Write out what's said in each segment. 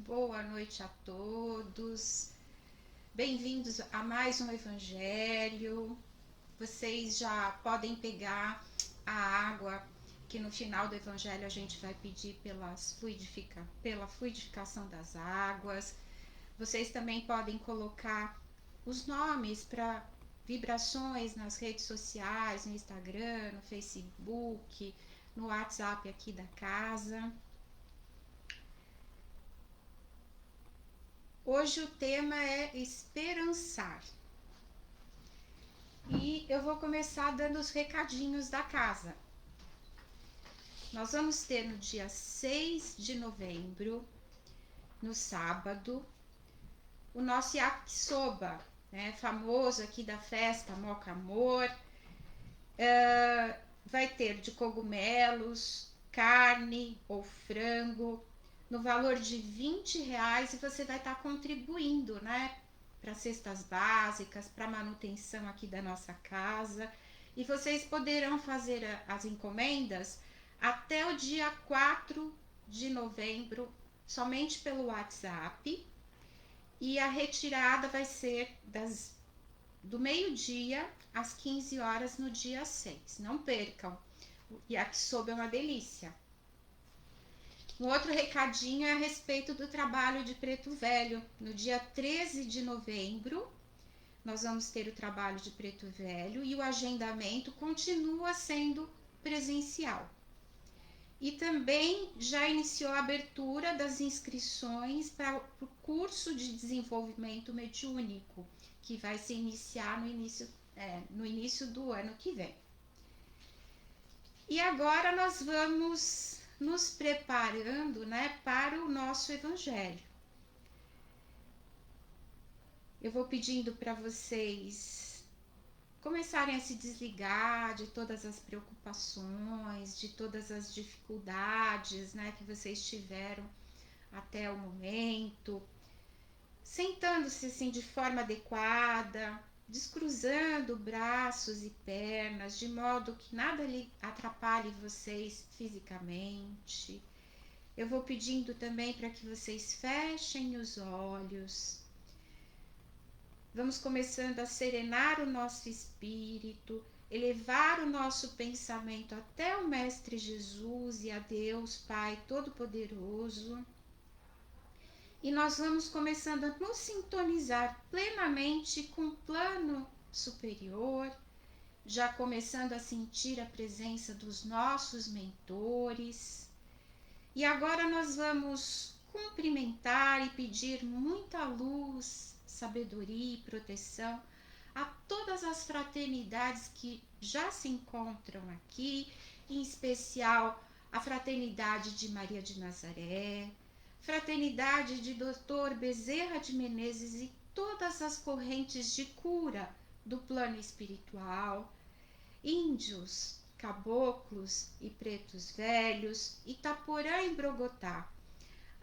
Boa noite a todos. Bem-vindos a mais um Evangelho. Vocês já podem pegar a água que no final do Evangelho a gente vai pedir pela fluidificação das águas. Vocês também podem colocar os nomes para vibrações nas redes sociais, no Instagram, no Facebook, no WhatsApp aqui da casa. Hoje o tema é esperançar. E eu vou começar dando os recadinhos da casa. Nós vamos ter no dia 6 de novembro, no sábado, o nosso yakisoba, né, famoso aqui da festa Moca Amor. Vai ter de cogumelos, carne ou frango, no valor de R$20, e você vai estar contribuindo, né, para cestas básicas, para manutenção aqui da nossa casa. E vocês poderão fazer as encomendas até o dia 4 de novembro, somente pelo WhatsApp. E a retirada vai ser do meio-dia às 15 horas no dia 6. Não percam, o yakisoba é uma delícia. Um outro recadinho é a respeito do trabalho de Preto Velho. No dia 13 de novembro, nós vamos ter o trabalho de Preto Velho e o agendamento continua sendo presencial. E também já iniciou a abertura das inscrições para o curso de desenvolvimento mediúnico, que vai se iniciar no início do ano que vem. E agora nós vamos nos preparando, né, para o nosso Evangelho. Eu vou pedindo para vocês começarem a se desligar de todas as preocupações, de todas as dificuldades, né, que vocês tiveram até o momento, sentando-se assim de forma adequada, descruzando braços e pernas, de modo que nada lhe atrapalhe vocês fisicamente. Eu vou pedindo também para que vocês fechem os olhos. Vamos começando a serenar o nosso espírito, elevar o nosso pensamento até o Mestre Jesus e a Deus Pai Todo-Poderoso. E nós vamos começando a nos sintonizar plenamente com o plano superior, já começando a sentir a presença dos nossos mentores. E agora nós vamos cumprimentar e pedir muita luz, sabedoria e proteção a todas as fraternidades que já se encontram aqui, em especial a Fraternidade de Maria de Nazaré, Fraternidade de Dr. Bezerra de Menezes e todas as correntes de cura do plano espiritual, índios, caboclos e pretos velhos, Itaporã e Brogotá,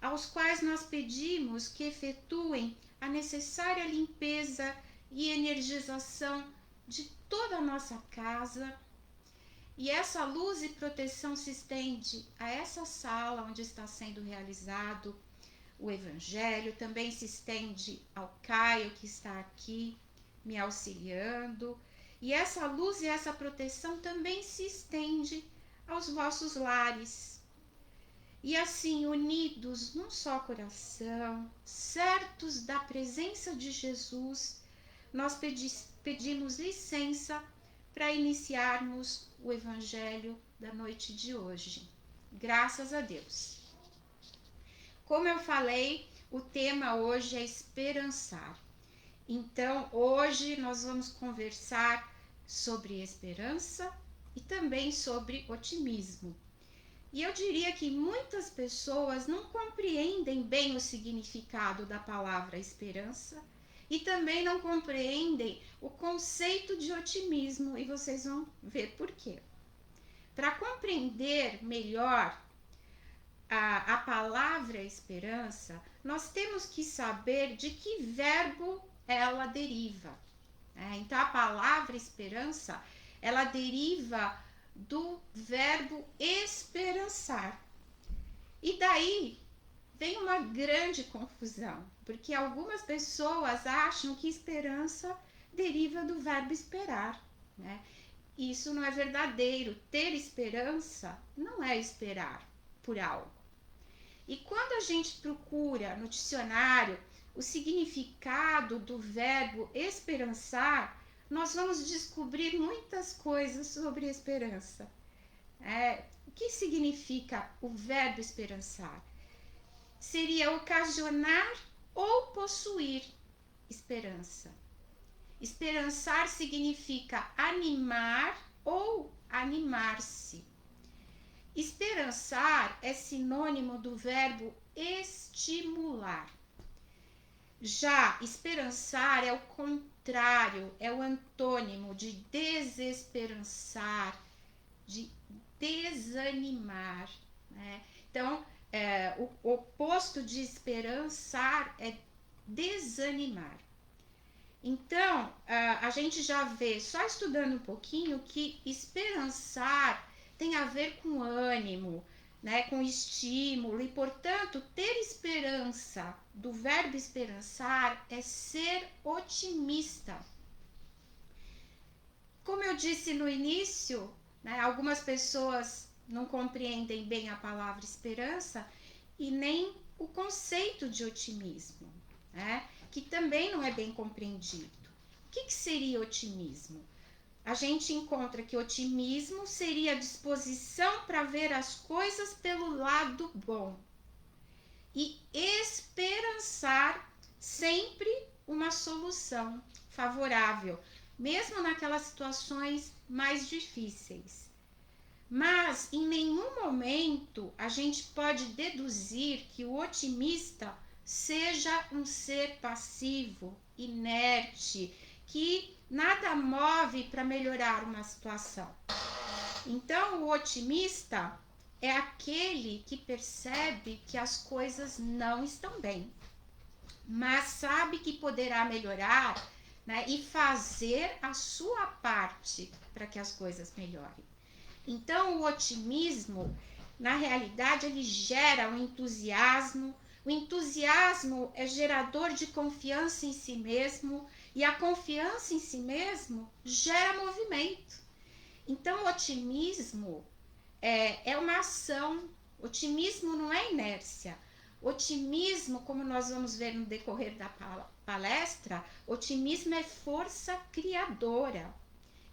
aos quais nós pedimos que efetuem a necessária limpeza e energização de toda a nossa casa. E essa luz e proteção se estende a essa sala onde está sendo realizado o Evangelho, também se estende ao Caio, que está aqui me auxiliando, e essa luz e essa proteção também se estende aos vossos lares. E assim, unidos num só coração, certos da presença de Jesus, nós pedimos licença para iniciarmos o Evangelho da noite de hoje. Graças a Deus. Como eu falei, o tema hoje é esperançar. Então, hoje nós vamos conversar sobre esperança e também sobre otimismo. E eu diria que muitas pessoas não compreendem bem o significado da palavra esperança e também não compreendem o conceito de otimismo, e vocês vão ver por quê. Para compreender melhor a palavra esperança, nós temos que saber de que verbo ela deriva. Então, a palavra esperança, ela deriva do verbo esperançar. E daí tem uma grande confusão, porque algumas pessoas acham que esperança deriva do verbo esperar, né? Isso não é verdadeiro. Ter esperança não é esperar por algo. E quando a gente procura no dicionário o significado do verbo esperançar, nós vamos descobrir muitas coisas sobre esperança. O que significa o verbo esperançar? Seria ocasionar ou possuir esperança. Esperançar significa animar ou animar-se. Esperançar é sinônimo do verbo estimular. Já esperançar é o contrário, é o antônimo de desesperançar, de desanimar, né? Então, o oposto de esperançar é desanimar. Então, a gente já vê, só estudando um pouquinho, que esperançar tem a ver com ânimo, né, com estímulo, e, portanto, ter esperança, do verbo esperançar, é ser otimista. Como eu disse no início, né, algumas pessoas não compreendem bem a palavra esperança e nem o conceito de otimismo, né, que também não é bem compreendido. O que seria otimismo? A gente encontra que otimismo seria a disposição para ver as coisas pelo lado bom e esperançar sempre uma solução favorável, mesmo naquelas situações mais difíceis. Mas em nenhum momento a gente pode deduzir que o otimista seja um ser passivo, inerte, que nada move para melhorar uma situação. Então, o otimista é aquele que percebe que as coisas não estão bem, mas sabe que poderá melhorar, né, e fazer a sua parte para que as coisas melhorem. Então, o otimismo, na realidade, ele gera um entusiasmo. O entusiasmo é gerador de confiança em si mesmo, e a confiança em si mesmo gera movimento. Então, o otimismo é uma ação. Otimismo não é inércia. Otimismo, como nós vamos ver no decorrer da palestra, otimismo é força criadora.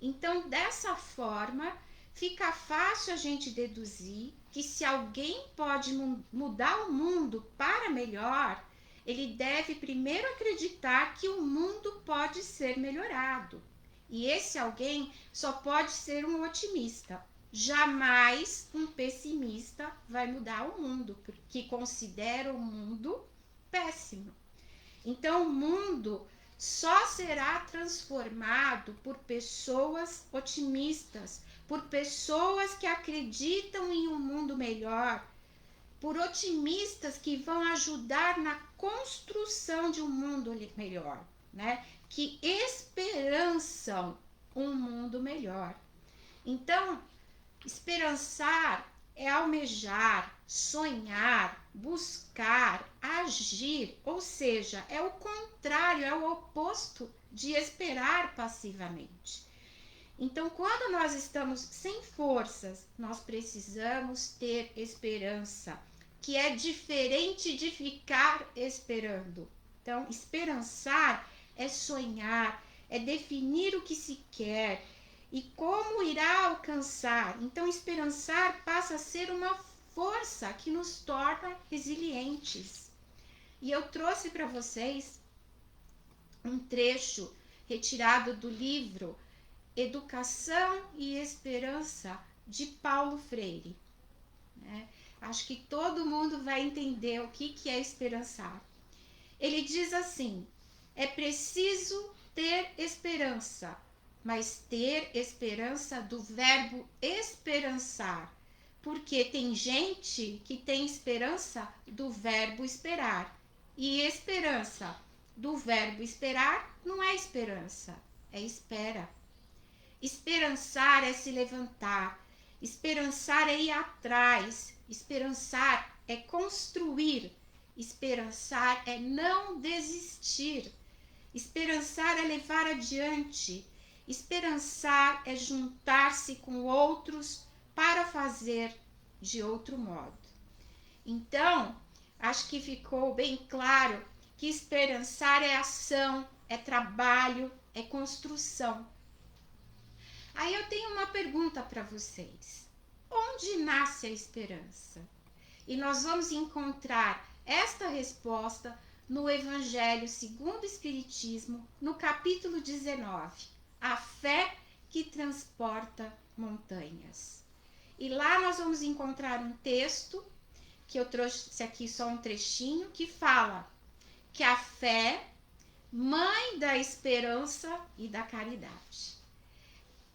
Então, dessa forma, fica fácil a gente deduzir que se alguém pode mudar o mundo para melhor, ele deve primeiro acreditar que o mundo pode ser melhorado. E esse alguém só pode ser um otimista. Jamais um pessimista vai mudar o mundo, porque considera o mundo péssimo. Então, o mundo só será transformado por pessoas otimistas, por pessoas que acreditam em um mundo melhor, por otimistas que vão ajudar na construção de um mundo melhor, né? Que esperançam um mundo melhor. Então, esperançar é almejar, sonhar, buscar, agir, ou seja, é o contrário, é o oposto de esperar passivamente. Então, quando nós estamos sem forças, nós precisamos ter esperança, que é diferente de ficar esperando. Então, esperançar é sonhar, é definir o que se quer e como irá alcançar. Então, esperançar passa a ser uma força que nos torna resilientes. E eu trouxe para vocês um trecho retirado do livro Educação e Esperança, de Paulo Freire. Acho que todo mundo vai entender o que é esperançar. Ele diz assim: é preciso ter esperança, mas ter esperança do verbo esperançar, porque tem gente que tem esperança do verbo esperar, e esperança do verbo esperar não é esperança, é espera. Esperançar é se levantar, esperançar é ir atrás, esperançar é construir, Esperançar é não desistir. Esperançar é levar adiante. Esperançar é juntar-se com outros para fazer de outro modo. Então, acho que ficou bem claro que esperançar é ação, é trabalho, é construção. Aí eu tenho uma pergunta para vocês. Onde nasce a esperança? E nós vamos encontrar esta resposta no Evangelho segundo o Espiritismo, no capítulo 19, a fé que transporta montanhas. E lá nós vamos encontrar um texto, que eu trouxe aqui só um trechinho, que fala que a fé, mãe da esperança e da caridade.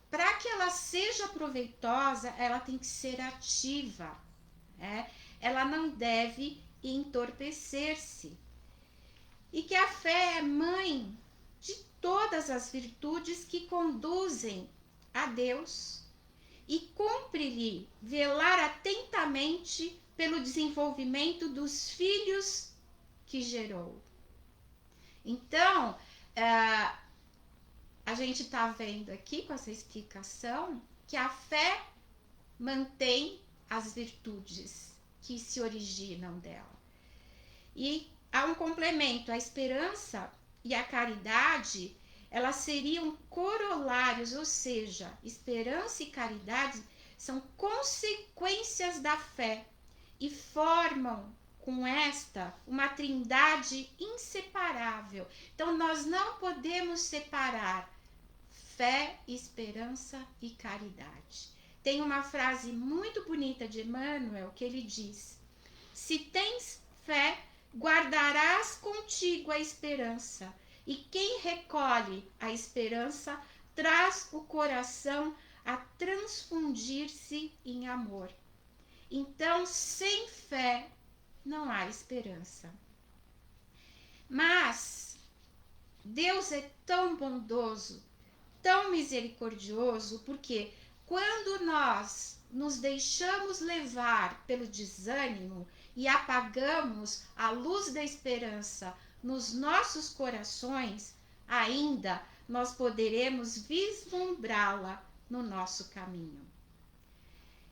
Para que ela seja proveitosa, ela tem que ser ativa, né? Ela não deve entorpecer-se. E que a fé é mãe de todas as virtudes que conduzem a Deus e cumpre-lhe velar atentamente pelo desenvolvimento dos filhos que gerou. Então, a gente está vendo aqui com essa explicação que a fé mantém as virtudes que se originam dela. E há um complemento, a esperança e a caridade, elas seriam corolários, ou seja, esperança e caridade são consequências da fé e formam com esta uma trindade inseparável. Então nós não podemos separar fé, esperança e caridade. Tem uma frase muito bonita de Emmanuel que ele diz: se tens fé, guardarás contigo a esperança, e quem recolhe a esperança traz o coração a transfundir-se em amor. Então, sem fé não há esperança. Mas Deus é tão bondoso, tão misericordioso, porque quando nós nos deixamos levar pelo desânimo e apagamos a luz da esperança nos nossos corações, ainda nós poderemos vislumbrá-la no nosso caminho.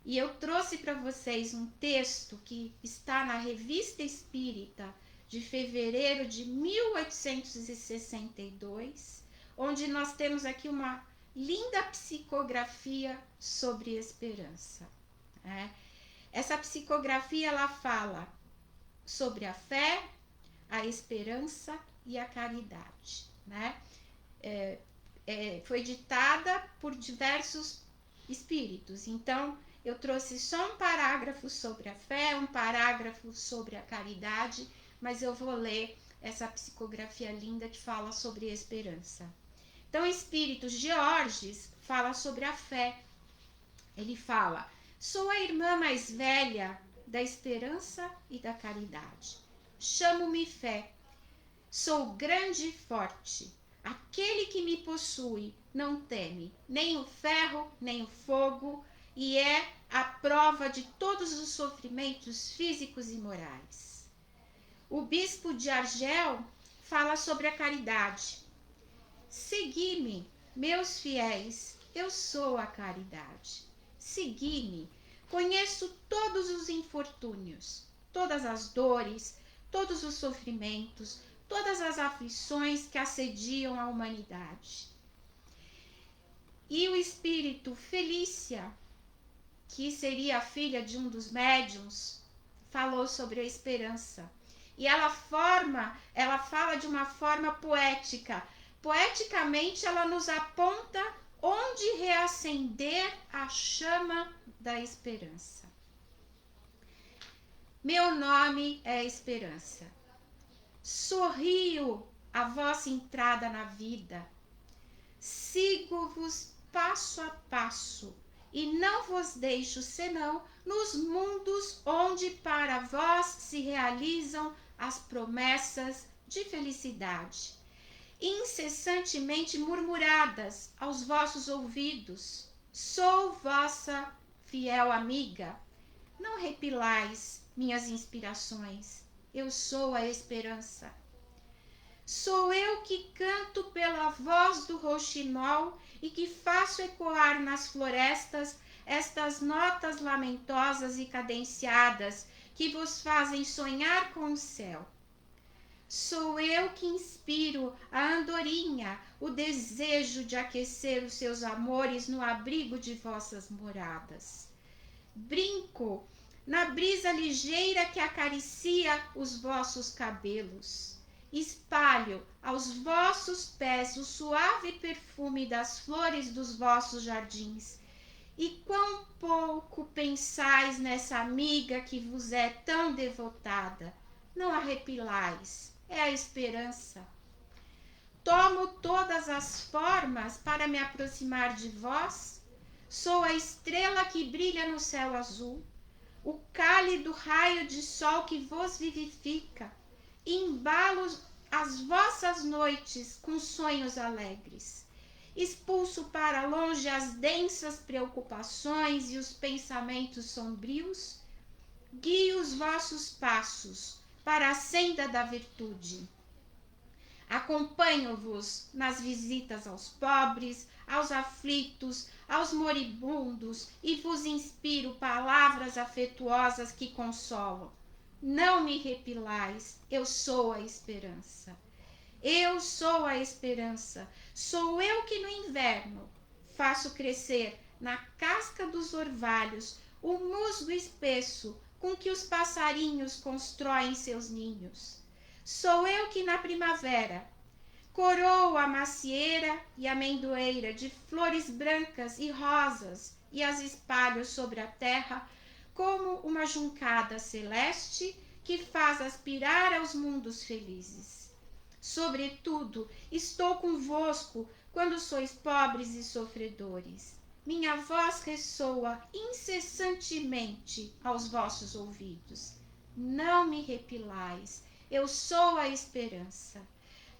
E eu trouxe para vocês um texto que está na Revista Espírita de fevereiro de 1862, onde nós temos aqui uma linda psicografia sobre esperança. Essa psicografia ela fala sobre a fé, a esperança e a caridade. Foi ditada por diversos espíritos. Então, eu trouxe só um parágrafo sobre a fé, um parágrafo sobre a caridade, mas eu vou ler essa psicografia linda que fala sobre a esperança. Então, Espíritos Georges fala sobre a fé. Ele fala: sou a irmã mais velha da esperança e da caridade. Chamo-me fé. Sou grande e forte. Aquele que me possui não teme nem o ferro, nem o fogo, e é a prova de todos os sofrimentos físicos e morais. O bispo de Argel fala sobre a caridade. Segui-me, meus fiéis, eu sou a caridade. Segui-me, conheço todos os infortúnios, todas as dores, todos os sofrimentos, todas as aflições que assediam a humanidade. E o espírito Felícia, que seria a filha de um dos médiuns, falou sobre a esperança. E ela fala de uma forma poética. Poeticamente, ela nos aponta onde reacender a chama da esperança. Meu nome é Esperança. Sorrio a vossa entrada na vida. Sigo-vos passo a passo e não vos deixo senão nos mundos onde para vós se realizam as promessas de felicidade, incessantemente murmuradas aos vossos ouvidos. Sou vossa fiel amiga. Não repilais minhas inspirações. eu sou a esperança. Sou eu que canto pela voz do rouxinol e que faço ecoar nas florestas estas notas lamentosas e cadenciadas que vos fazem sonhar com o céu. Sou eu que inspiro a andorinha o desejo de aquecer os seus amores no abrigo de vossas moradas. Brinco na brisa ligeira que acaricia os vossos cabelos. Espalho aos vossos pés o suave perfume das flores dos vossos jardins. E quão pouco pensais nessa amiga que vos é tão devotada. Não arrepilais, é a esperança. Tomo todas as formas para me aproximar de vós. Sou a estrela que brilha no céu azul, o cálido raio de sol que vos vivifica. Embalo as vossas noites com sonhos alegres. Expulso para longe as densas preocupações e os pensamentos sombrios. Guio os vossos passos para a senda da virtude. Acompanho-vos nas visitas aos pobres, aos aflitos, aos moribundos e vos inspiro palavras afetuosas que consolam. Não me repilais, eu sou a esperança. Eu sou a esperança. Sou eu que no inverno faço crescer na casca dos orvalhos o musgo espesso com que os passarinhos constroem seus ninhos. Sou eu que na primavera coroo a macieira e a amendoeira de flores brancas e rosas e as espalho sobre a terra como uma juncada celeste que faz aspirar aos mundos felizes. Sobretudo, estou convosco quando sois pobres e sofredores. Minha voz ressoa incessantemente aos vossos ouvidos. Não me repilais, eu sou a esperança.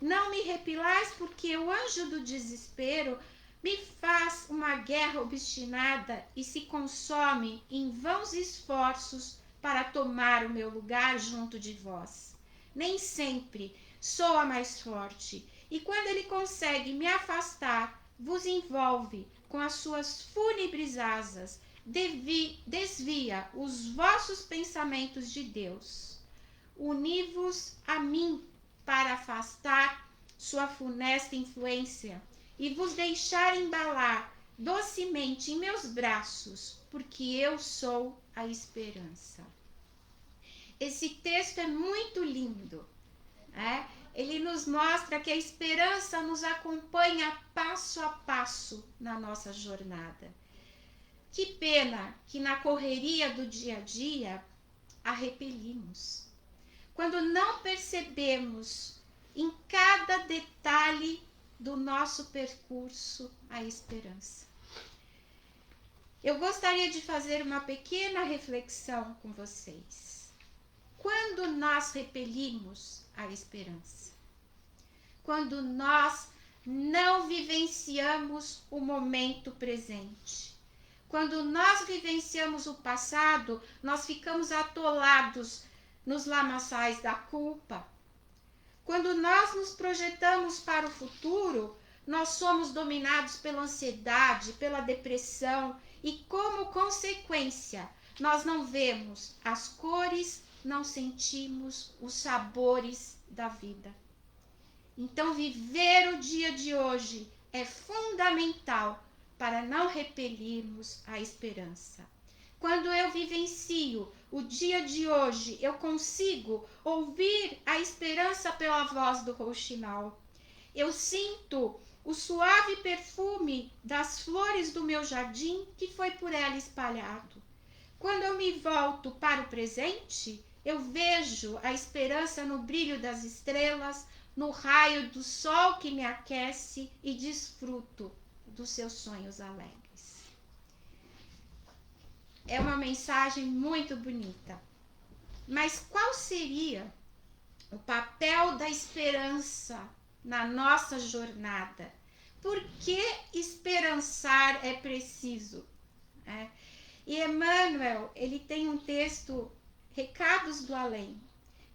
Não me repilais porque o anjo do desespero me faz uma guerra obstinada e se consome em vãos esforços para tomar o meu lugar junto de vós. Nem sempre sou a mais forte, e quando ele consegue me afastar, vos envolve com as suas fúnebres asas, desvia os vossos pensamentos de Deus. Uni-vos a mim para afastar sua funesta influência e vos deixar embalar docemente em meus braços, porque eu sou a esperança. Esse texto é muito lindo, né? Ele nos mostra que a esperança nos acompanha passo a passo na nossa jornada. Que pena que na correria do dia a dia a repelimos. Quando não percebemos em cada detalhe do nosso percurso a esperança. Eu gostaria de fazer uma pequena reflexão com vocês. Quando nós repelimos a esperança? Quando nós não vivenciamos o momento presente? Quando nós vivenciamos o passado, nós ficamos atolados nos lamaçais da culpa. Quando nós nos projetamos para o futuro, nós somos dominados pela ansiedade, pela depressão e, como consequência, nós não vemos as cores, não sentimos os sabores da vida. Então, viver o dia de hoje é fundamental para não repelirmos a esperança. Quando eu vivencio o dia de hoje, eu consigo ouvir a esperança pela voz do rouxinol. Eu sinto o suave perfume das flores do meu jardim que foi por ela espalhado. Quando eu me volto para o presente, eu vejo a esperança no brilho das estrelas, no raio do sol que me aquece e desfruto dos seus sonhos alegres. É uma mensagem muito bonita. Mas qual seria o papel da esperança na nossa jornada? Por que esperançar é preciso? E Emmanuel, ele tem um texto, Recados do Além,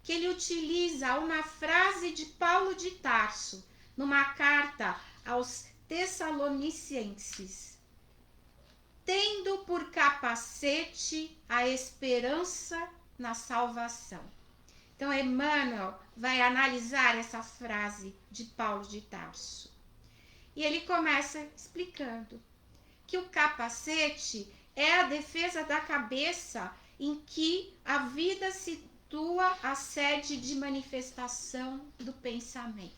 que ele utiliza uma frase de Paulo de Tarso, numa carta aos Tessalonicenses. Tendo por capacete a esperança na salvação. Então, Emmanuel vai analisar essa frase de Paulo de Tarso. E ele começa explicando que o capacete é a defesa da cabeça em que a vida situa a sede de manifestação do pensamento.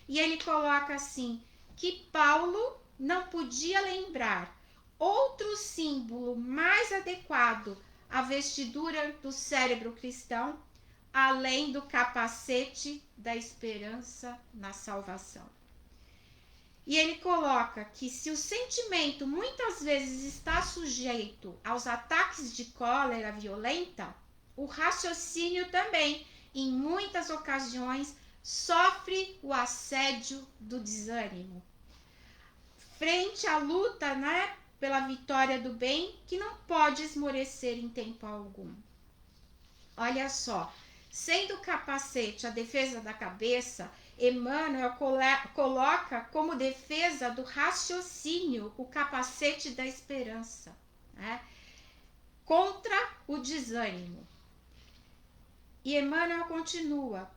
E ele coloca assim, que Paulo não podia lembrar outro símbolo mais adequado à vestidura do cérebro cristão, além do capacete da esperança na salvação. E ele coloca que se o sentimento muitas vezes está sujeito aos ataques de cólera violenta, o raciocínio também, em muitas ocasiões, sofre o assédio do desânimo. Frente à luta, pela vitória do bem, que não pode esmorecer em tempo algum. Olha só, sendo o capacete a defesa da cabeça, Emmanuel coloca como defesa do raciocínio o capacete da esperança, contra o desânimo. E Emmanuel continua,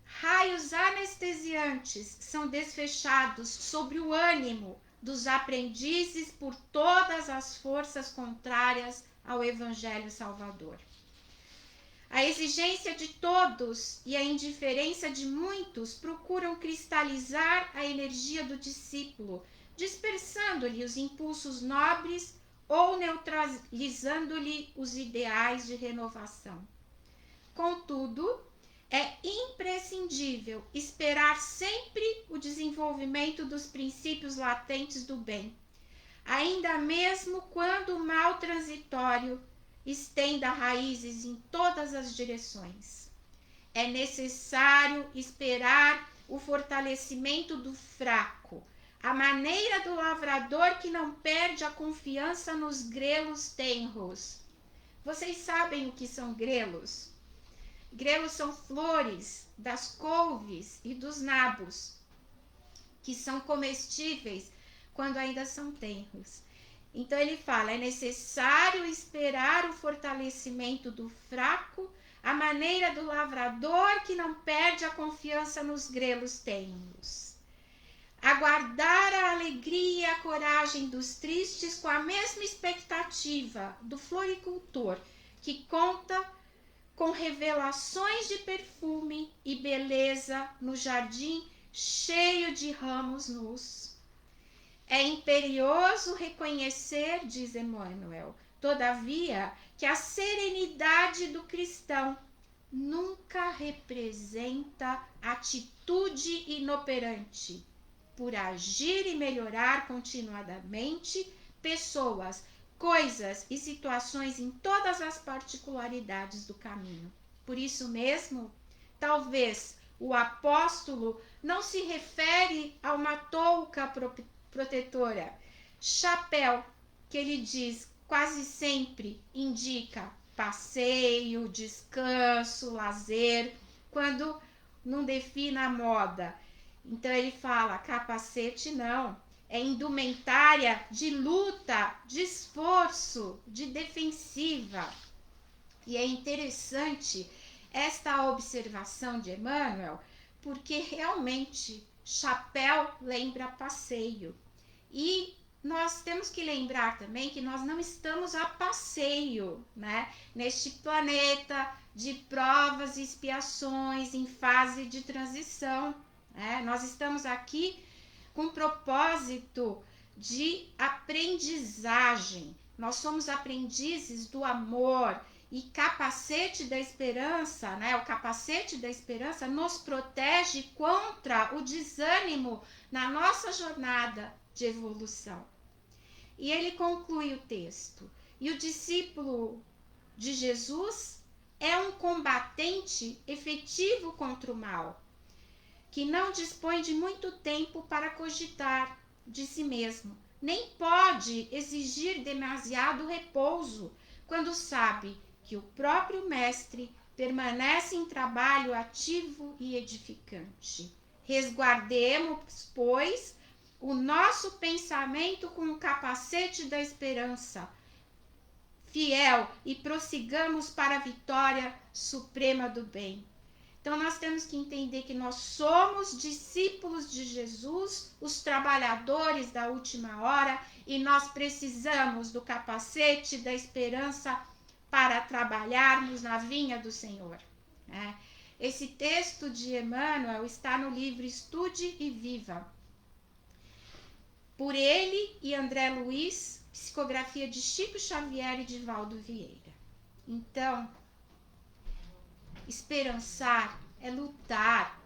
raios anestesiantes são desfechados sobre o ânimo dos aprendizes por todas as forças contrárias ao Evangelho Salvador. A exigência de todos e a indiferença de muitos procuram cristalizar a energia do discípulo, dispersando-lhe os impulsos nobres ou neutralizando-lhe os ideais de renovação. Contudo, é imprescindível esperar sempre o desenvolvimento dos princípios latentes do bem, ainda mesmo quando o mal transitório estenda raízes em todas as direções. É necessário esperar o fortalecimento do fraco, a maneira do lavrador que não perde a confiança nos grelos tenros. Vocês sabem o que são grelos? Grelos são flores das couves e dos nabos, que são comestíveis quando ainda são tenros. Então ele fala, é necessário esperar o fortalecimento do fraco, a maneira do lavrador que não perde a confiança nos grelos tenros. Aguardar a alegria e a coragem dos tristes com a mesma expectativa do floricultor, que conta com revelações de perfume e beleza no jardim cheio de ramos nus. É imperioso reconhecer, diz Emmanuel, todavia, que a serenidade do cristão nunca representa atitude inoperante, por agir e melhorar continuadamente pessoas, coisas e situações em todas as particularidades do caminho. Por isso mesmo, talvez o apóstolo não se refere a uma touca protetora, chapéu, que ele diz quase sempre indica passeio, descanso, lazer, quando não define a moda. Então ele fala, capacete não, é indumentária de luta, de esforço, de defensiva. E é interessante esta observação de Emmanuel, porque realmente chapéu lembra passeio. E nós temos que lembrar também que nós não estamos a passeio, neste planeta de provas e expiações em fase de transição. Nós estamos aqui com propósito de aprendizagem. Nós somos aprendizes do amor e capacete da esperança, o capacete da esperança nos protege contra o desânimo na nossa jornada de evolução. E ele conclui o texto. E o discípulo de Jesus é um combatente efetivo contra o mal, que não dispõe de muito tempo para cogitar de si mesmo, nem pode exigir demasiado repouso, quando sabe que o próprio Mestre permanece em trabalho ativo e edificante. Resguardemos, pois, o nosso pensamento com o capacete da esperança fiel e prossigamos para a vitória suprema do bem. Então, nós temos que entender que nós somos discípulos de Jesus, os trabalhadores da última hora, e nós precisamos do capacete da esperança para trabalharmos na vinha do Senhor. Né? Esse texto de Emmanuel está no livro Estude e Viva, por ele e André Luiz, psicografia de Chico Xavier e de Valdo Vieira. Então, esperançar é lutar,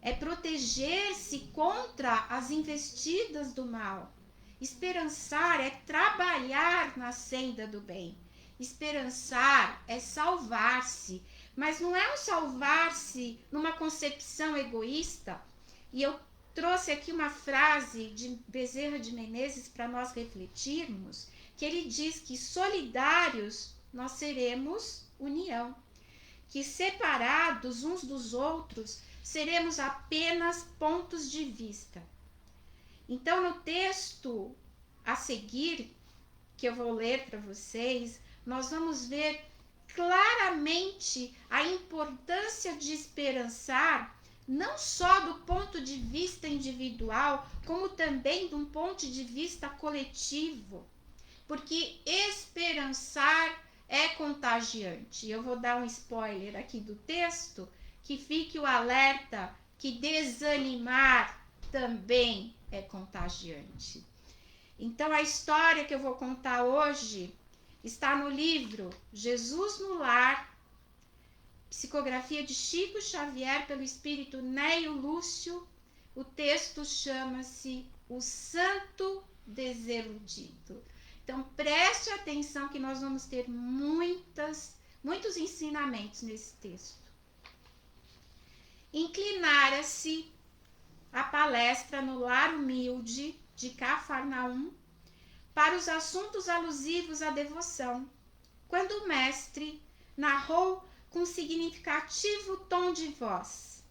é proteger-se contra as investidas do mal. Esperançar é trabalhar na senda do bem. Esperançar é salvar-se, mas não é um salvar-se numa concepção egoísta. E eu trouxe aqui uma frase de Bezerra de Menezes para nós refletirmos, que ele diz que solidários nós seremos união, que separados uns dos outros seremos apenas pontos de vista. Então, no texto a seguir, que eu vou ler para vocês, nós vamos ver claramente a importância de esperançar, não só do ponto de vista individual, como também de um ponto de vista coletivo, porque esperançar é contagiante. Eu vou dar um spoiler aqui do texto, que fique o alerta que desanimar também é contagiante. Então, a história que eu vou contar hoje está no livro Jesus no Lar, psicografia de Chico Xavier pelo espírito Neio Lúcio. O texto chama-se O Santo Desiludido. Então, preste atenção que nós vamos ter muitos ensinamentos nesse texto. Inclinara-se a palestra no lar humilde de Cafarnaum para os assuntos alusivos à devoção, quando o mestre narrou com significativo tom de voz: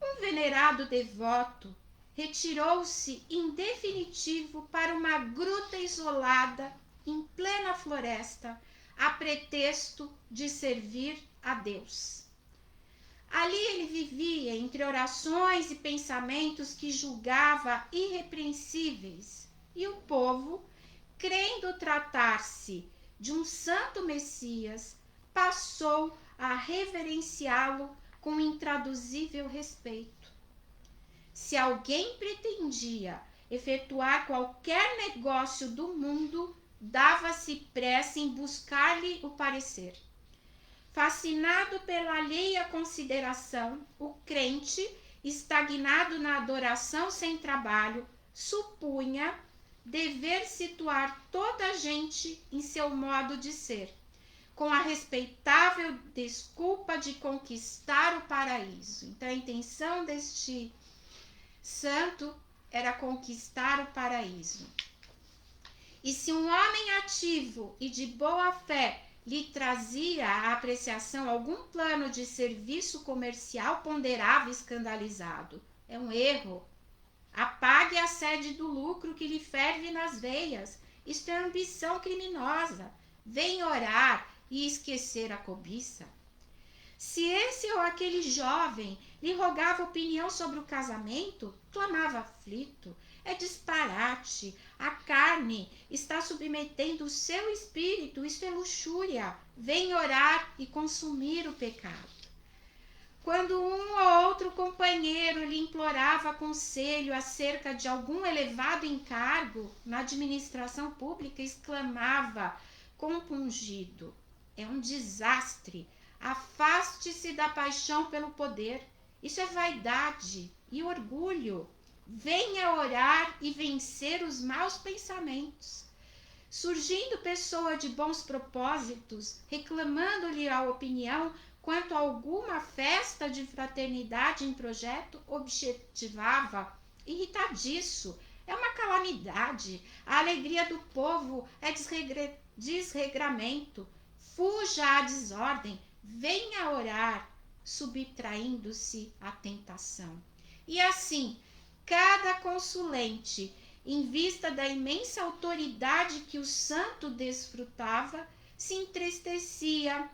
um venerado devoto retirou-se em definitivo para uma gruta isolada em plena floresta, a pretexto de servir a Deus. Ali ele vivia entre orações e pensamentos que julgava irrepreensíveis, e o povo, crendo tratar-se de um santo Messias, passou a reverenciá-lo com intraduzível respeito. Se alguém pretendia efetuar qualquer negócio do mundo, dava-se pressa em buscar-lhe o parecer. Fascinado pela alheia consideração, o crente, estagnado na adoração sem trabalho, supunha dever situar toda a gente em seu modo de ser, com a respeitável desculpa de conquistar o paraíso. Então, a intenção deste santo era conquistar o paraíso. E se um homem ativo e de boa fé lhe trazia à apreciação algum plano de serviço comercial, ponderava escandalizado: é um erro. Apague a sede do lucro que lhe ferve nas veias. Isto é ambição criminosa. Venha orar e esquecer a cobiça. Se esse ou aquele jovem lhe rogava opinião sobre o casamento, clamava aflito: é disparate, a carne está submetendo o seu espírito, isto é luxúria, vem orar e consumir o pecado. Quando um ou outro companheiro lhe implorava conselho acerca de algum elevado encargo na administração pública, exclamava compungido: é um desastre, afaste-se da paixão pelo poder, isso é vaidade e orgulho. Venha orar e vencer os maus pensamentos. Surgindo pessoa de bons propósitos, reclamando-lhe a opinião quanto a alguma festa de fraternidade em projeto, objetivava: irritadiço, é uma calamidade, a alegria do povo é desregramento, fuja à desordem, venha orar, subtraindo-se à tentação. E assim, cada consulente, em vista da imensa autoridade que o santo desfrutava, se entristecia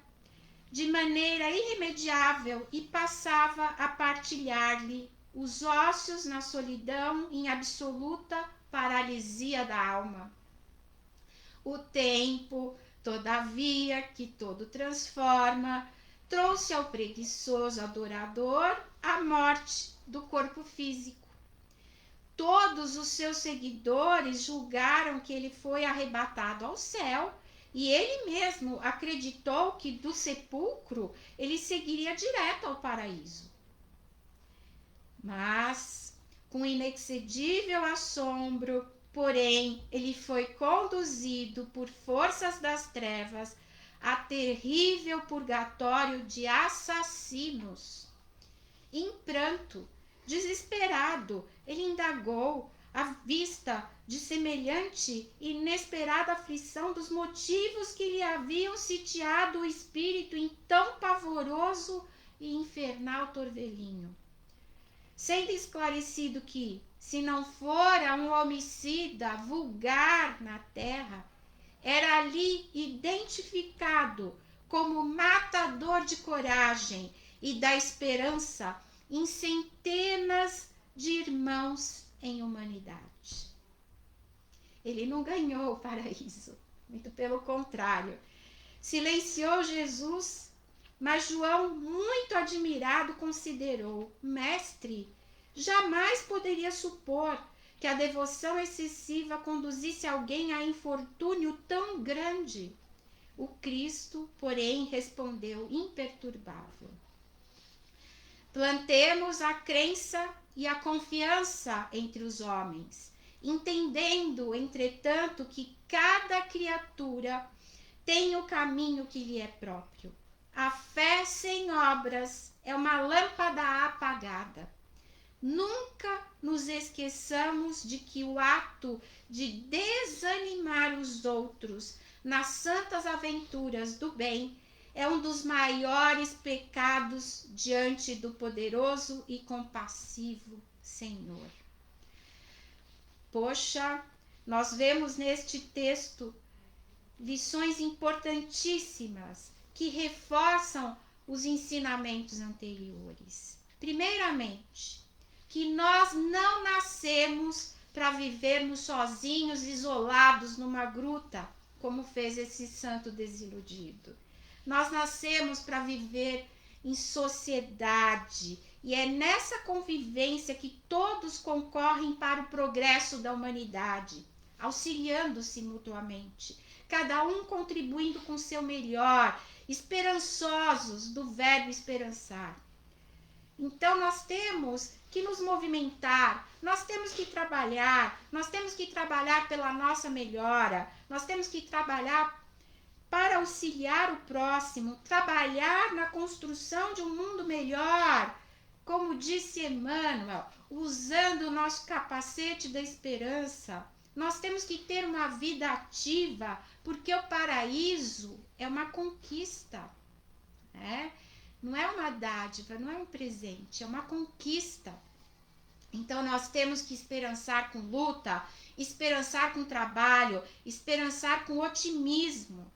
de maneira irremediável e passava a partilhar-lhe os ócios na solidão em absoluta paralisia da alma. O tempo, todavia, que todo transforma, trouxe ao preguiçoso adorador a morte do corpo físico. Todos os seus seguidores julgaram que ele foi arrebatado ao céu, e ele mesmo acreditou que do sepulcro ele seguiria direto ao paraíso. Mas, com inexcedível assombro, porém, ele foi conduzido por forças das trevas a terrível purgatório de assassinos. Em pranto, desesperado, ele indagou, à vista de semelhante e inesperada aflição, dos motivos que lhe haviam sitiado o espírito em tão pavoroso e infernal torvelinho. Sendo esclarecido que, se não fora um homicida vulgar na terra, era ali identificado como matador de coragem e da esperança em centenas de irmãos em humanidade. Ele não ganhou o paraíso, muito pelo contrário. Silenciou Jesus, mas João, muito admirado, considerou: mestre, jamais poderia supor que a devoção excessiva conduzisse alguém a infortúnio tão grande. O Cristo, porém, respondeu imperturbável: plantemos a crença e a confiança entre os homens, entendendo, entretanto, que cada criatura tem o caminho que lhe é próprio. A fé sem obras é uma lâmpada apagada. Nunca nos esqueçamos de que o ato de desanimar os outros nas santas aventuras do bem é um dos maiores pecados diante do poderoso e compassivo Senhor. Poxa, nós vemos neste texto lições importantíssimas que reforçam os ensinamentos anteriores. Primeiramente, que nós não nascemos para vivermos sozinhos, isolados numa gruta, como fez esse santo desiludido. Nós nascemos para viver em sociedade, e é nessa convivência que todos concorrem para o progresso da humanidade, auxiliando-se mutuamente, cada um contribuindo com seu melhor, esperançosos do verbo esperançar. Então nós temos que nos movimentar, nós temos que trabalhar pela nossa melhora, nós temos que trabalhar para auxiliar o próximo, trabalhar na construção de um mundo melhor, como disse Emmanuel, usando o nosso capacete da esperança. Nós temos que ter uma vida ativa, porque o paraíso é uma conquista, né? Não é uma dádiva, não é um presente, é uma conquista. Então nós temos que esperançar com luta, esperançar com trabalho, esperançar com otimismo.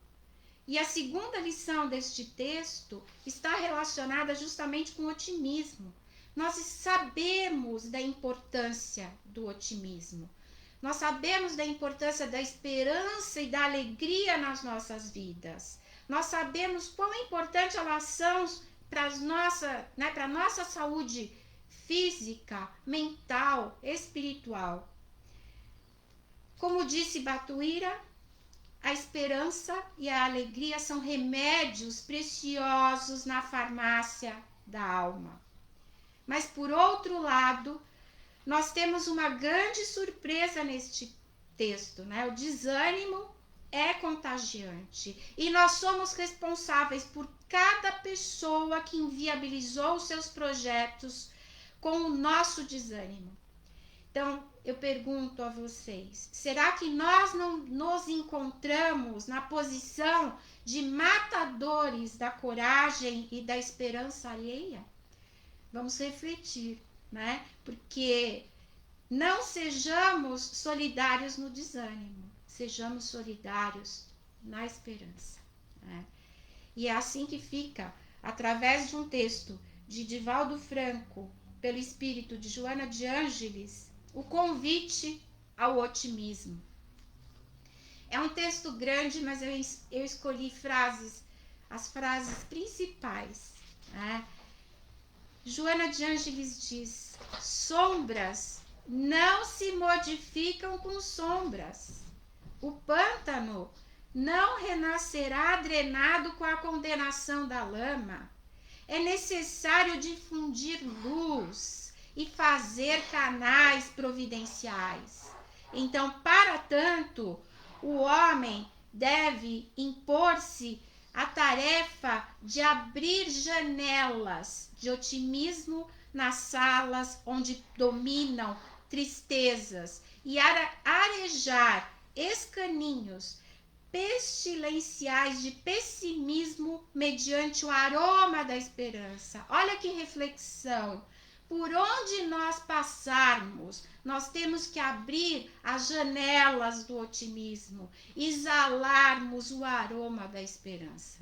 E a segunda lição deste texto está relacionada justamente com o otimismo. Nós sabemos da importância do otimismo. Nós sabemos da importância da esperança e da alegria nas nossas vidas. Nós sabemos quão importante elas são para a nossa saúde física, mental, espiritual. Como disse Batuíra, a esperança e a alegria são remédios preciosos na farmácia da alma. Mas, por outro lado, nós temos uma grande surpresa neste texto, né? O desânimo é contagiante e nós somos responsáveis por cada pessoa que inviabilizou os seus projetos com o nosso desânimo. Então, eu pergunto a vocês, será que nós não nos encontramos na posição de matadores da coragem e da esperança alheia? Vamos refletir, né? Porque não sejamos solidários no desânimo, sejamos solidários na esperança, né? E é assim que fica, através de um texto de Divaldo Franco, pelo espírito de Joana de Ângeles, o convite ao otimismo. É um texto grande, mas eu escolhi as frases principais, né? Joana de Ângeles diz: sombras não se modificam com sombras. O pântano não renascerá drenado com a condenação da lama. É necessário difundir luz e fazer canais providenciais. Então, para tanto, o homem deve impor-se a tarefa de abrir janelas de otimismo nas salas onde dominam tristezas e arejar escaninhos pestilenciais de pessimismo mediante o aroma da esperança. Olha que reflexão! Por onde nós passarmos, nós temos que abrir as janelas do otimismo, exalarmos o aroma da esperança.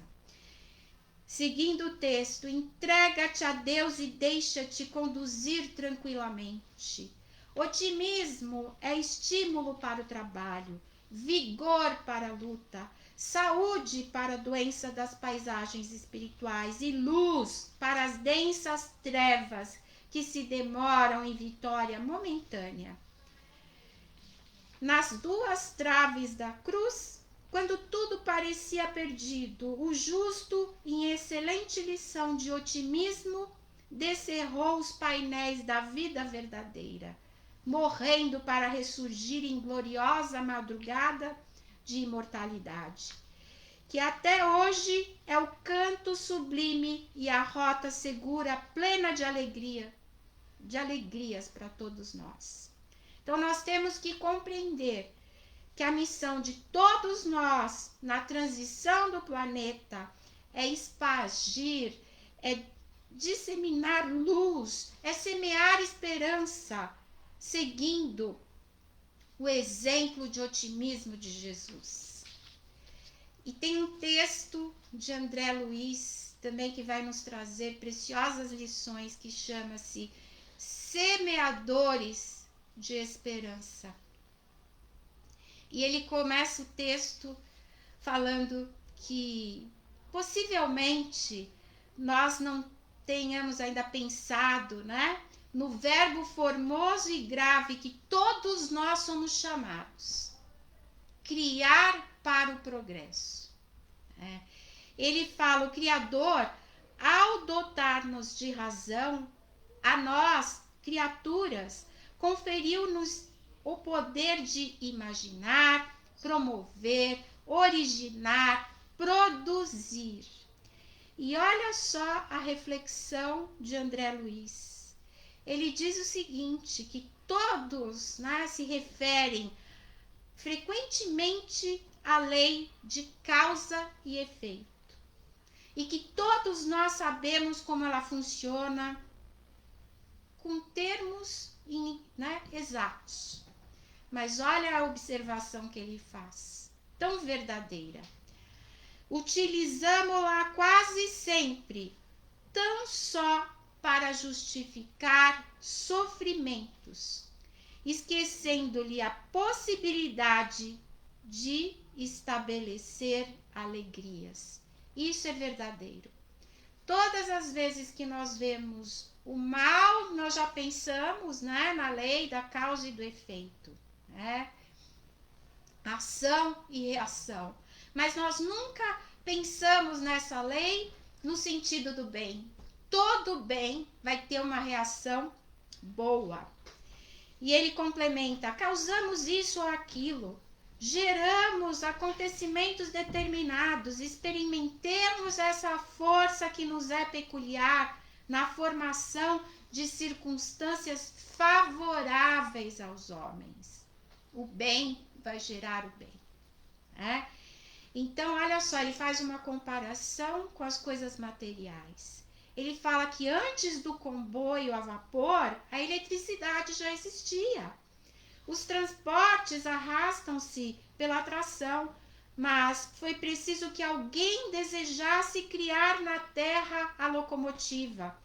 Seguindo o texto, entrega-te a Deus e deixa-te conduzir tranquilamente. Otimismo é estímulo para o trabalho, vigor para a luta, saúde para a doença das paisagens espirituais e luz para as densas trevas que se demoram em vitória momentânea. Nas duas traves da cruz, quando tudo parecia perdido, o justo, em excelente lição de otimismo, descerrou os painéis da vida verdadeira, morrendo para ressurgir em gloriosa madrugada de imortalidade, que até hoje é o canto sublime e a rota segura, plena de alegrias para todos nós. Então nós temos que compreender que a missão de todos nós na transição do planeta é espargir, é disseminar luz, é semear esperança, seguindo o exemplo de otimismo de Jesus. E tem um texto de André Luiz também que vai nos trazer preciosas lições, que chama-se Semeadores de Esperança. E ele começa o texto falando que possivelmente nós não tenhamos ainda pensado, né, no verbo formoso e grave que todos nós somos chamados: criar para o progresso. Ele fala: o Criador, ao dotar-nos de razão, a nós, criaturas, conferiu-nos o poder de imaginar, promover, originar, produzir. E olha só a reflexão de André Luiz. Ele diz o seguinte, que todos, né, se referem frequentemente à lei de causa e efeito. E que todos nós sabemos como ela funciona com termos, né, exatos. Mas olha a observação que ele faz, tão verdadeira. Utilizamo-la quase sempre, tão só para justificar sofrimentos, esquecendo-lhe a possibilidade de estabelecer alegrias. Isso é verdadeiro. Todas as vezes que nós vemos o mal, nós já pensamos, né, na lei da causa e do efeito, né? Ação e reação. Mas nós nunca pensamos nessa lei no sentido do bem. Todo bem vai ter uma reação boa. E ele complementa: causamos isso ou aquilo, geramos acontecimentos determinados, experimentemos essa força que nos é peculiar na formação de circunstâncias favoráveis aos homens. O bem vai gerar o bem, né? Então, olha só, ele faz uma comparação com as coisas materiais. Ele fala que antes do comboio a vapor, a eletricidade já existia. Os transportes arrastam-se pela atração, mas foi preciso que alguém desejasse criar na Terra a locomotiva,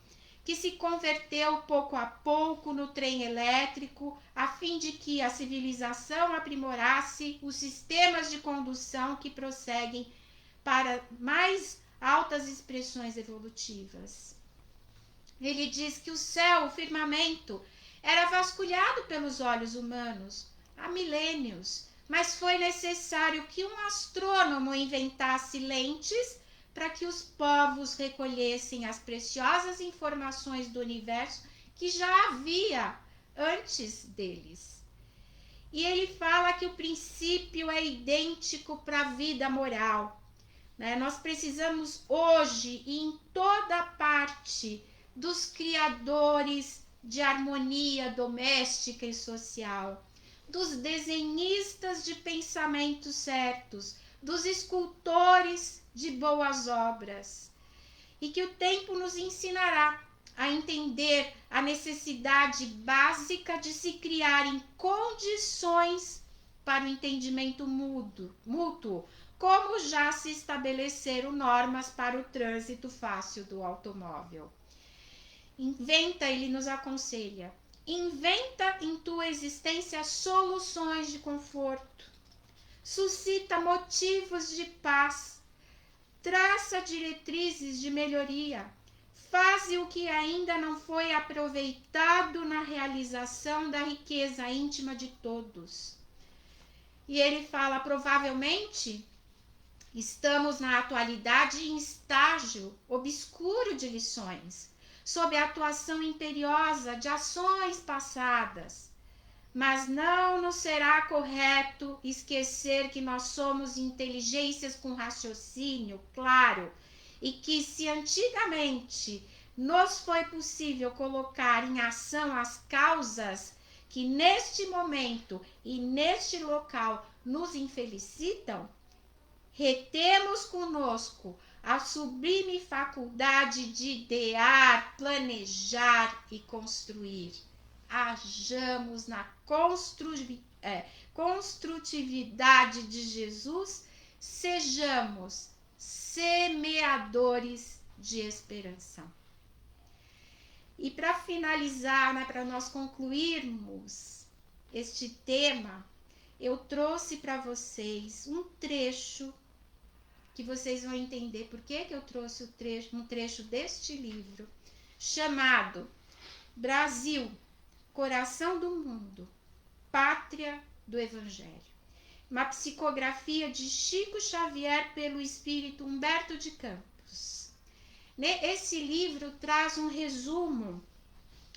que se converteu pouco a pouco no trem elétrico, a fim de que a civilização aprimorasse os sistemas de condução que prosseguem para mais altas expressões evolutivas. Ele diz que o céu, o firmamento, era vasculhado pelos olhos humanos há milênios, mas foi necessário que um astrônomo inventasse lentes para que os povos recolhessem as preciosas informações do universo que já havia antes deles. E ele fala que o princípio é idêntico para a vida moral, né? Nós precisamos hoje e em toda parte dos criadores de harmonia doméstica e social, dos desenhistas de pensamentos certos, dos escultores de boas obras, e que o tempo nos ensinará a entender a necessidade básica de se criarem condições para o entendimento mútuo, como já se estabeleceram normas para o trânsito fácil do automóvel. Ele nos aconselha, inventa em tua existência soluções de conforto, suscita motivos de paz, traça diretrizes de melhoria, faze o que ainda não foi aproveitado na realização da riqueza íntima de todos. E ele fala, provavelmente, estamos na atualidade em estágio obscuro de lições, sob a atuação imperiosa de ações passadas. Mas não nos será correto esquecer que nós somos inteligências com raciocínio claro e que se antigamente nos foi possível colocar em ação as causas que neste momento e neste local nos infelicitam, retemos conosco a sublime faculdade de idear, planejar e construir. Hajamos na construtividade de Jesus, sejamos semeadores de esperança. E para finalizar, né, para nós concluirmos este tema, eu trouxe para vocês um trecho que vocês vão entender por que eu trouxe um trecho deste livro, chamado Brasil, Coração do Mundo, Pátria do Evangelho. Uma psicografia de Chico Xavier pelo espírito Humberto de Campos. Esse livro traz um resumo,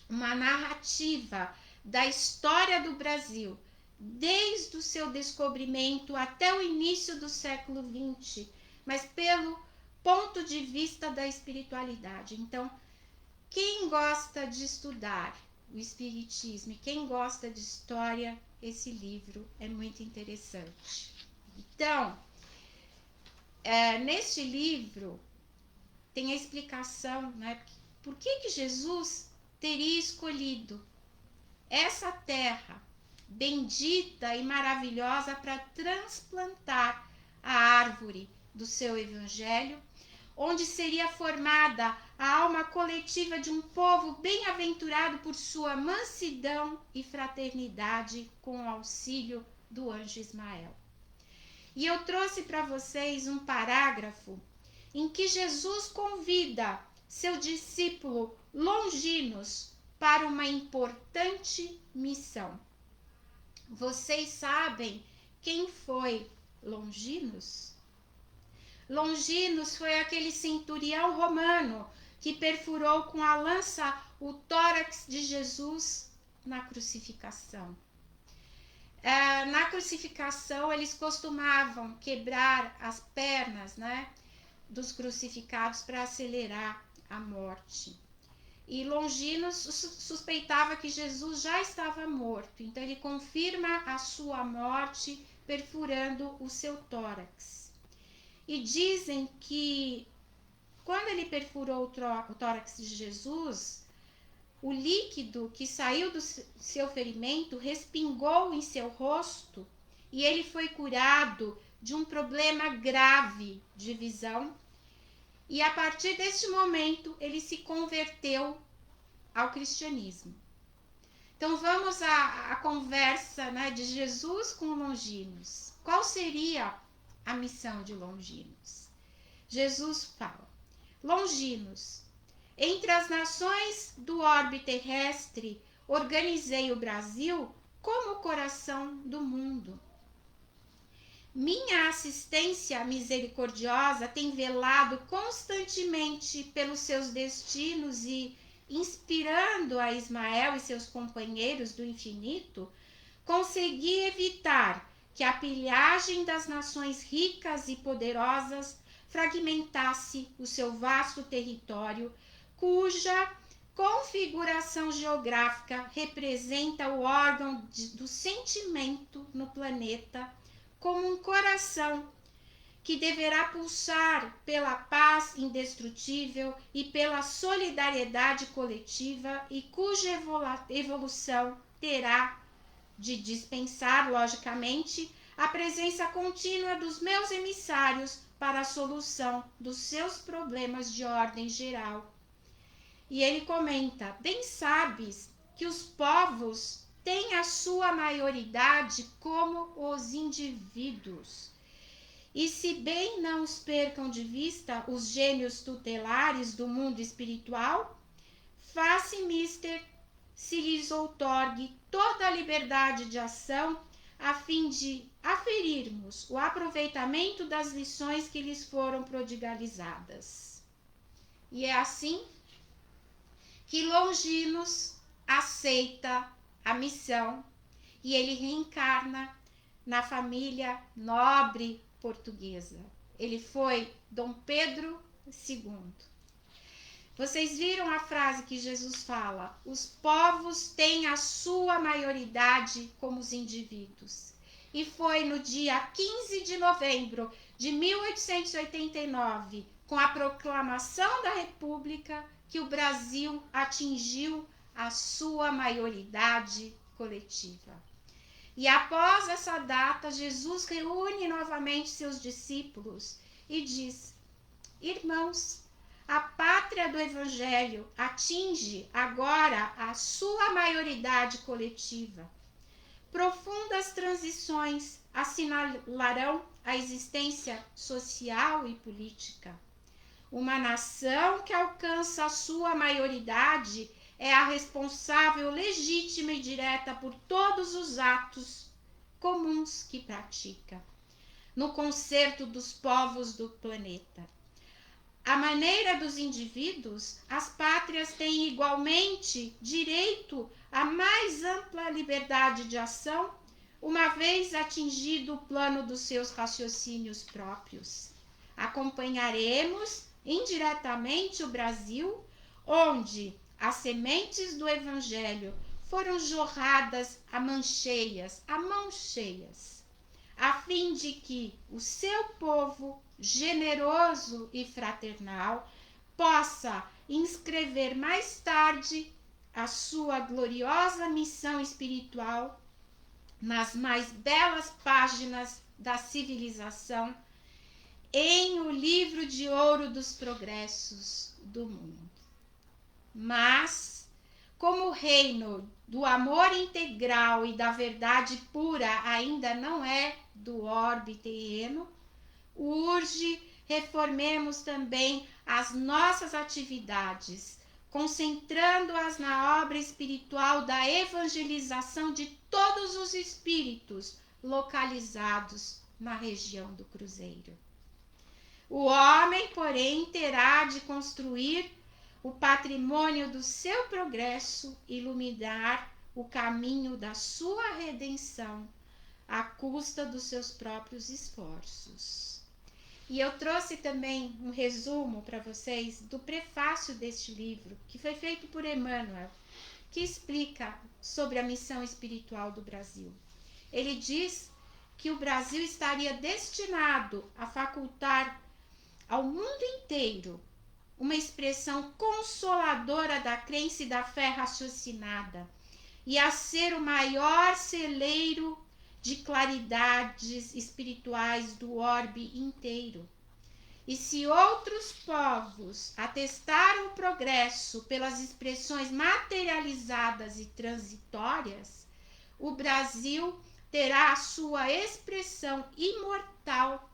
uma narrativa da história do Brasil, desde o seu descobrimento até o início do século XX, mas pelo ponto de vista da espiritualidade. Então, quem gosta de estudar o espiritismo e quem gosta de história, esse livro é muito interessante. Então, neste livro tem a explicação, né, por que Jesus teria escolhido essa terra bendita e maravilhosa para transplantar a árvore do seu evangelho, onde seria formada a alma coletiva de um povo bem-aventurado por sua mansidão e fraternidade com o auxílio do anjo Ismael. E eu trouxe para vocês um parágrafo em que Jesus convida seu discípulo Longinos para uma importante missão. Vocês sabem quem foi Longinos? Longinos foi aquele centurião romano que perfurou com a lança o tórax de Jesus na crucificação. Na crucificação, eles costumavam quebrar as pernas, né, dos crucificados para acelerar a morte. E Longinos suspeitava que Jesus já estava morto, então ele confirma a sua morte perfurando o seu tórax. E dizem que quando ele perfurou o tórax de Jesus, o líquido que saiu do seu ferimento respingou em seu rosto e ele foi curado de um problema grave de visão. E a partir deste momento, ele se converteu ao cristianismo. Então, vamos à conversa, né, de Jesus com Longinos. Qual seria a missão de Longinos? Jesus fala: Longinos, entre as nações do orbe terrestre, organizei o Brasil como o coração do mundo. Minha assistência misericordiosa tem velado constantemente pelos seus destinos e, inspirando a Ismael e seus companheiros do infinito, consegui evitar que a pilhagem das nações ricas e poderosas fragmentasse o seu vasto território, cuja configuração geográfica representa o órgão do sentimento no planeta, como um coração que deverá pulsar pela paz indestrutível e pela solidariedade coletiva e cuja evolução terá de dispensar, logicamente, a presença contínua dos meus emissários para a solução dos seus problemas de ordem geral. E ele comenta: bem sabes que os povos têm a sua maioridade como os indivíduos. E se bem não os percam de vista os gênios tutelares do mundo espiritual, faça mister se lhes outorgue toda a liberdade de ação a fim de aferirmos o aproveitamento das lições que lhes foram prodigalizadas. E é assim que Longinos aceita a missão e ele reencarna na família nobre portuguesa. Ele foi Dom Pedro II. Vocês viram a frase que Jesus fala: os povos têm a sua maioridade como os indivíduos. E foi no dia 15 de novembro de 1889, com a proclamação da República, que o Brasil atingiu a sua maioridade coletiva. E após essa data, Jesus reúne novamente seus discípulos e diz: irmãos, a pátria do Evangelho atinge agora a sua maioridade coletiva. Profundas transições assinalarão a existência social e política. Uma nação que alcança a sua maioridade é a responsável legítima e direta por todos os atos comuns que pratica, no concerto dos povos do planeta. À maneira dos indivíduos, as pátrias têm igualmente direito à mais ampla liberdade de ação, uma vez atingido o plano dos seus raciocínios próprios. Acompanharemos indiretamente o Brasil, onde as sementes do Evangelho foram jorradas a mãos cheias, a fim de que o seu povo generoso e fraternal possa inscrever mais tarde a sua gloriosa missão espiritual nas mais belas páginas da civilização, em o livro de ouro dos progressos do mundo. Mas, como o reino do amor integral e da verdade pura ainda não é do orbe terreno, urge reformemos também as nossas atividades, concentrando-as na obra espiritual da evangelização de todos os espíritos localizados na região do Cruzeiro. O homem, porém, terá de construir o patrimônio do seu progresso, iluminar o caminho da sua redenção à custa dos seus próprios esforços. E eu trouxe também um resumo para vocês do prefácio deste livro, que foi feito por Emmanuel, que explica sobre a missão espiritual do Brasil. Ele diz que o Brasil estaria destinado a facultar ao mundo inteiro uma expressão consoladora da crença e da fé raciocinada, e a ser o maior celeiro de claridades espirituais do orbe inteiro. E se outros povos atestaram o progresso pelas expressões materializadas e transitórias, o Brasil terá a sua expressão imortal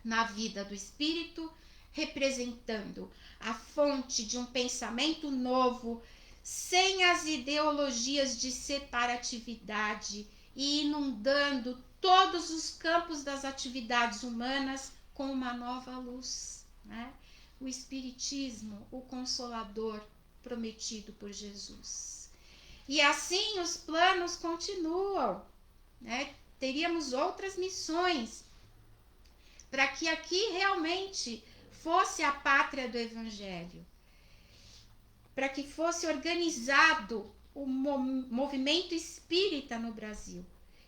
na vida do espírito, representando a fonte de um pensamento novo, sem as ideologias de separatividade e inundando todos os campos das atividades humanas com uma nova luz, né? O Espiritismo, o Consolador prometido por Jesus. E assim os planos continuam, né? Teríamos outras missões para que aqui realmente fosse a pátria do Evangelho, para que fosse organizado o movimento espírita no Brasil.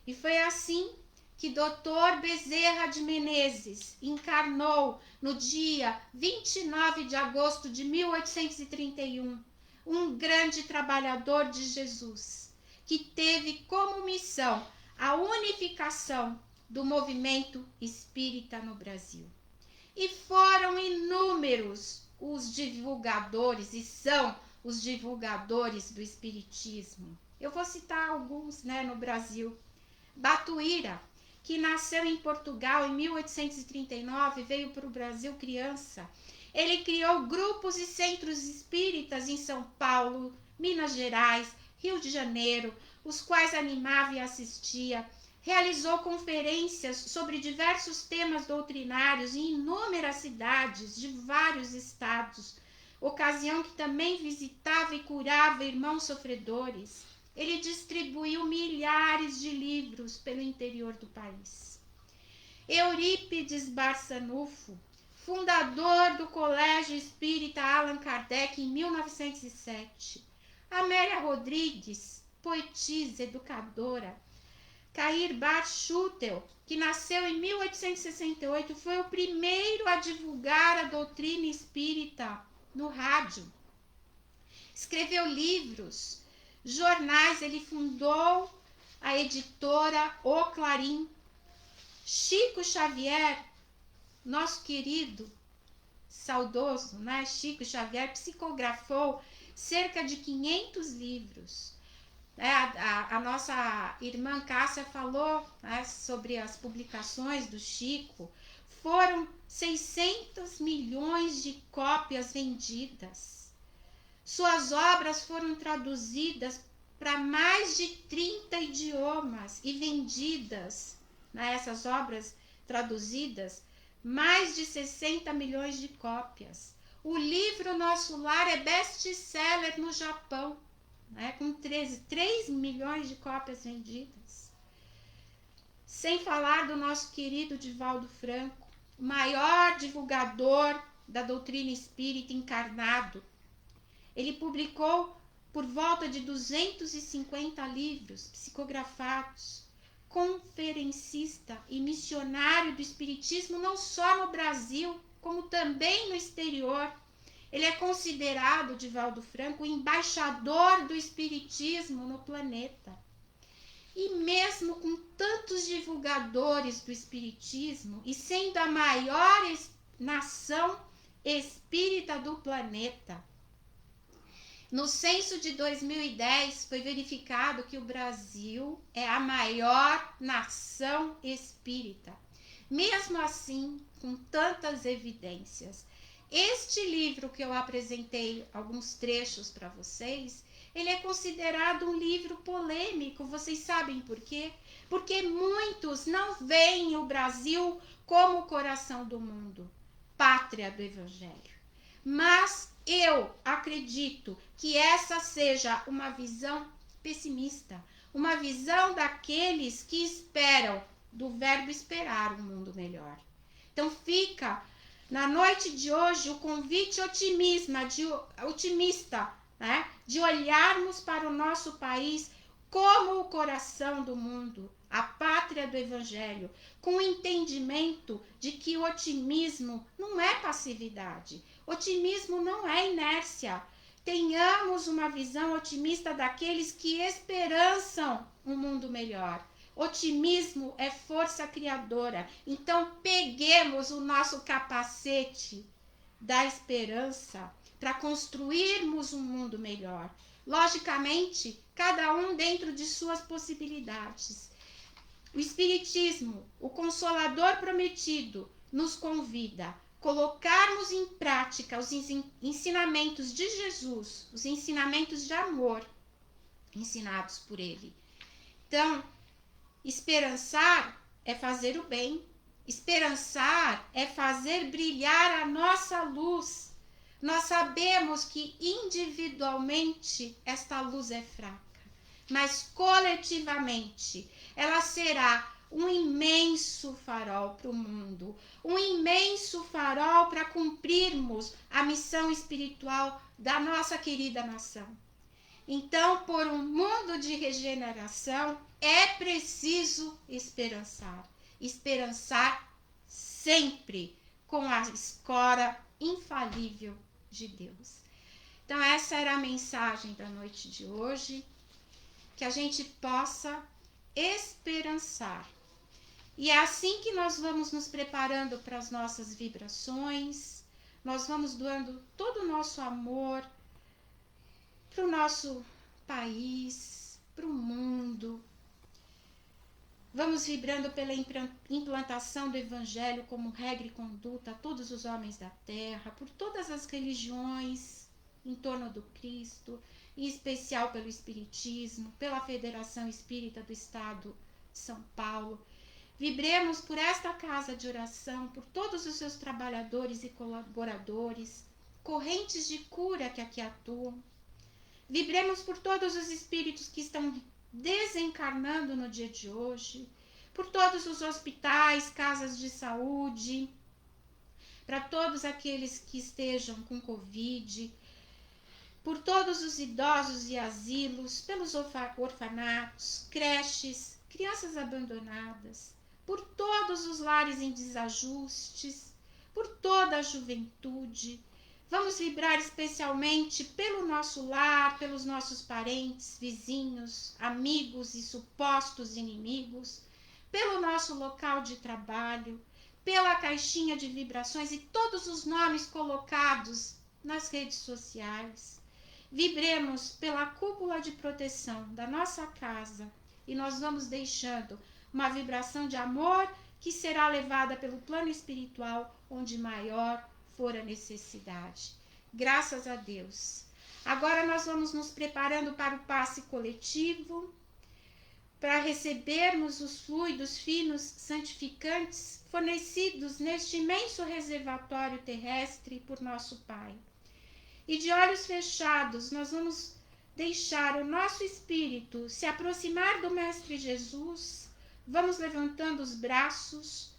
E foi assim que Dr. Bezerra de Menezes encarnou no dia 29 de agosto de 1831, um grande trabalhador de Jesus, que teve como missão a unificação do movimento espírita no Brasil. E foram inúmeros os divulgadores, e são os divulgadores do espiritismo. Eu vou citar alguns, né, no Brasil. Batuíra, que nasceu em Portugal em 1839, veio para o Brasil criança. Ele criou grupos e centros espíritas em São Paulo, Minas Gerais, Rio de Janeiro, os quais animava e assistia. Realizou conferências sobre diversos temas doutrinários em inúmeras cidades de vários estados, ocasião que também visitava e curava irmãos sofredores. Ele distribuiu milhares de livros pelo interior do país. Eurípides Barçanufo, fundador do Colégio Espírita Allan Kardec em 1907. Amélia Rodrigues, poetisa, educadora. Cair Bar Schutel, que nasceu em 1868, foi o primeiro a divulgar a doutrina espírita no rádio. Escreveu livros, jornais, ele fundou a editora O Clarim. Chico Xavier, nosso querido, saudoso, né? Chico Xavier psicografou cerca de 500 livros. A nossa irmã Cássia falou, né, sobre as publicações do Chico. Foram 600 milhões de cópias vendidas. Suas obras foram traduzidas para mais de 30 idiomas e vendidas, né, essas obras traduzidas, mais de 60 milhões de cópias. O livro Nosso Lar é best-seller no Japão, né, com 3 milhões de cópias vendidas. Sem falar do nosso querido Divaldo Franco, o maior divulgador da doutrina espírita encarnado. Ele publicou por volta de 250 livros psicografados, conferencista e missionário do espiritismo não só no Brasil, como também no exterior. Ele é considerado, Divaldo Franco, o embaixador do espiritismo no planeta. E mesmo com tantos divulgadores do espiritismo, e sendo a maior nação espírita do planeta, no censo de 2010 foi verificado que o Brasil é a maior nação espírita. Mesmo assim, com tantas evidências, este livro que eu apresentei alguns trechos para vocês, ele é considerado um livro polêmico. Vocês sabem por quê? Porque muitos não veem o Brasil como o coração do mundo, pátria do Evangelho. Mas eu acredito que essa seja uma visão pessimista, uma visão daqueles que esperam, do verbo esperar, um mundo melhor. Então fica na noite de hoje o convite otimista, né? De olharmos para o nosso país como o coração do mundo, a pátria do Evangelho, com o entendimento de que o otimismo não é passividade, otimismo não é inércia. Tenhamos uma visão otimista daqueles que esperançam um mundo melhor. Otimismo é força criadora. Então, peguemos o nosso capacete da esperança para construirmos um mundo melhor. Logicamente, cada um dentro de suas possibilidades. O Espiritismo, o Consolador prometido, nos convida a colocarmos em prática os ensinamentos de Jesus, os ensinamentos de amor ensinados por ele. Então, esperançar é fazer o bem. Esperançar é fazer brilhar a nossa luz. Nós sabemos que individualmente esta luz é fraca, mas coletivamente ela será um imenso farol para o mundo, um imenso farol para cumprirmos a missão espiritual da nossa querida nação. Então, por um mundo de regeneração, é preciso esperançar. Esperançar sempre com a escora infalível de Deus. Então, essa era a mensagem da noite de hoje. Que a gente possa esperançar. E é assim que nós vamos nos preparando para as nossas vibrações. Nós vamos doando todo o nosso amor para o nosso país, para o mundo. Vamos vibrando pela implantação do Evangelho como regra e conduta a todos os homens da terra, por todas as religiões em torno do Cristo, em especial pelo Espiritismo, pela Federação Espírita do Estado de São Paulo. Vibremos por esta casa de oração, por todos os seus trabalhadores e colaboradores, correntes de cura que aqui atuam. Vibremos por todos os espíritos que estão desencarnando no dia de hoje, por todos os hospitais, casas de saúde, para todos aqueles que estejam com Covid, por todos os idosos e asilos, pelos orfanatos, creches, crianças abandonadas, por todos os lares em desajustes, por toda a juventude. Vamos vibrar especialmente pelo nosso lar, pelos nossos parentes, vizinhos, amigos e supostos inimigos, pelo nosso local de trabalho, pela caixinha de vibrações e todos os nomes colocados nas redes sociais. Vibremos pela cúpula de proteção da nossa casa e nós vamos deixando uma vibração de amor que será levada pelo plano espiritual onde maior for a necessidade. Graças a Deus. Agora nós vamos nos preparando para o passe coletivo, para recebermos os fluidos finos santificantes fornecidos neste imenso reservatório terrestre por nosso Pai. E de olhos fechados, nós vamos deixar o nosso espírito se aproximar do Mestre Jesus. Vamos levantando os braços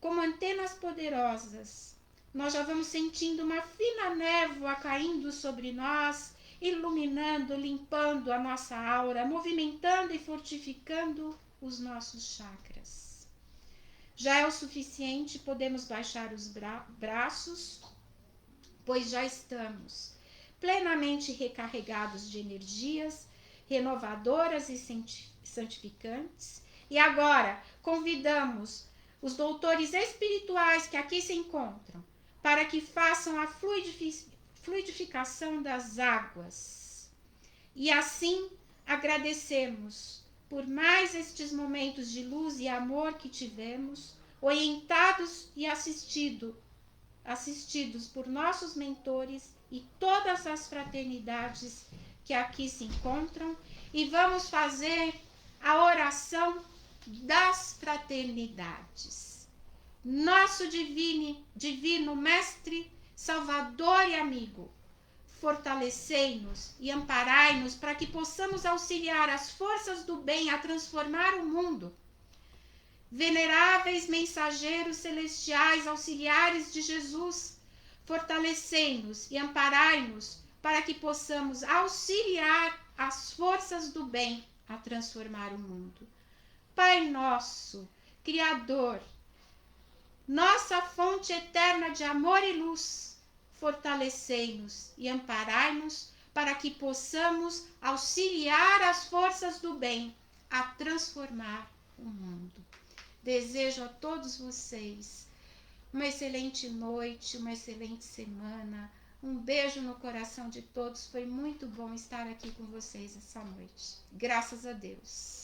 como antenas poderosas. Nós já vamos sentindo uma fina névoa caindo sobre nós, iluminando, limpando a nossa aura, movimentando e fortificando os nossos chakras. Já é o suficiente, podemos baixar os braços, pois já estamos plenamente recarregados de energias renovadoras e santificantes. E agora convidamos os doutores espirituais que aqui se encontram para que façam a fluidificação das águas. E assim agradecemos por mais estes momentos de luz e amor que tivemos, orientados e assistidos por nossos mentores e todas as fraternidades que aqui se encontram, e vamos fazer a oração das fraternidades. Nosso divino Mestre, Salvador e amigo, fortalecei-nos e amparai-nos para que possamos auxiliar as forças do bem a transformar o mundo. veneráveis mensageiros celestiais, auxiliares de Jesus, fortalecei-nos e amparai-nos para que possamos auxiliar as forças do bem a transformar o mundo. Pai nosso, Criador, nossa fonte eterna de amor e luz, fortalecei-nos e amparai-nos para que possamos auxiliar as forças do bem a transformar o mundo. Desejo a todos vocês uma excelente noite, uma excelente semana. Um beijo no coração de todos. Foi muito bom estar aqui com vocês essa noite. Graças a Deus.